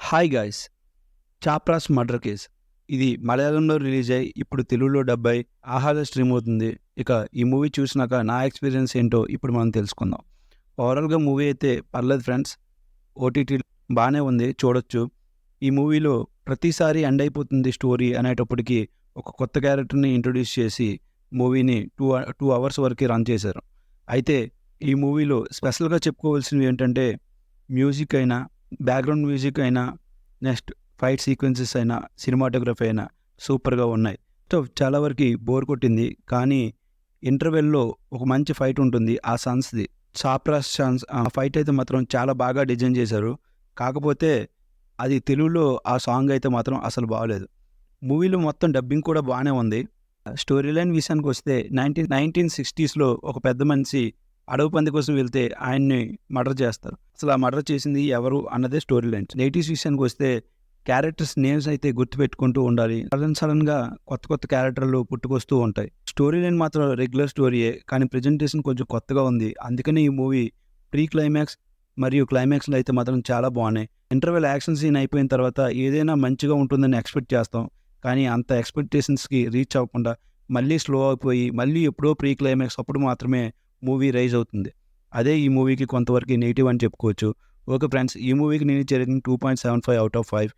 Hi guys. 'Chapra's murder case' ఇది మలయాళంలో release అయ్యి ఇప్పుడు తెలుగులో డబ్ అయి ఆహాలో స్ట్రీమ్ అవుతుంది. ఇక ఈ మూవీ చూసినాక నా ఎక్స్పీరియన్స్ ఏంటో ఇప్పుడు మనం తెలుసుకుందాం. ఓవరాల్‌గా మూవీ అయితే పర్లేదు ఫ్రెండ్స్. ఓటీటీ బాగానే ఉంది, చూడొచ్చు. ఈ మూవీలో ప్రతిసారి ఎండ్ అయిపోతుంది స్టోరీ అనేటప్పటికి ఒక కొత్త క్యారెక్టర్‌ని ఇంట్రొడ్యూస్ చేసి మూవీని 2 అవర్స్ వరకే రన్ చేశారు. అయితే ఈ మూవీలో స్పెషల్‌గా చెప్పుకోవాల్సినవి ఏంటంటే మ్యూజిక్ అయినా, బ్యాక్‌గ్రౌండ్ మ్యూజిక్ అయినా, నెక్స్ట్ ఫైట్ సీక్వెన్సెస్ అయినా, సినిమాటోగ్రఫీ అయినా సూపర్‌గా ఉన్నాయి. సో, చాలా వరకి బోర్ కొట్టింది. కానీ ఇంటర్వెల్‌లో ఒక మంచి ఫైట్ ఉంటుంది. ఆ సన్స్‌ది చాప్రాస్ సన్స్ ఆ ఫైట్ అయితే మాత్రం చాలా బాగా డిజైన్ చేశారు. కాకపోతే అది తెలుగులో ఆ సాంగ్ అయితే మాత్రం అసలు బాగోలేదు. మూవీలో మొత్తం డబ్బింగ్ కూడా బాగానే ఉంది. స్టోరీ లైన్ విషయానికొస్తే 1960స్‌లో ఒక పెద్ద మనిషి అడవి పంది కోసం వెళ్తే ఆయన్ని మర్డర్ చేస్తారు. అసలు ఆ మర్డర్ చేసింది ఎవరు అన్నదే స్టోరీ లైన్. నెగెటివ్స్ విషయానికొస్తే క్యారెక్టర్స్ నేమ్స్ అయితే గుర్తుపెట్టుకుంటూ ఉండాలి. సడన్‌గా కొత్త క్యారెక్టర్లు పుట్టుకొస్తూ ఉంటాయి. స్టోరీ లైన్ మాత్రం రెగ్యులర్ స్టోరీయే. కానీ ప్రెజెంటేషన్ కొంచెం కొత్తగా ఉంది. అందుకని ఈ మూవీ ప్రీ క్లైమాక్స్ మరియు క్లైమాక్స్‌లో అయితే మాత్రం చాలా బాగున్నాయి. ఇంటర్వెల్ యాక్షన్ సీన్ అయిపోయిన తర్వాత ఏదైనా మంచిగా ఉంటుందని ఎక్స్‌పెక్ట్ చేస్తాం. కానీ అంత ఎక్స్‌పెక్టేషన్స్‌కి రీచ్ అవ్వకుండా మళ్ళీ స్లో అయిపోయి మళ్ళీ ఎప్పుడో ప్రీ క్లైమాక్స్ అప్పుడు మాత్రమే మూవీ రైజ్ అవుతుంది. అదే ఈ మూవీకి కొంతవరకు నెగెటివ్ అని చెప్పుకోవచ్చు. ఓకే ఫ్రెండ్స్, ఈ మూవీకి నేను ఇచ్చే రేటింగ్ 2.75 ఔట్ ఆఫ్ 5.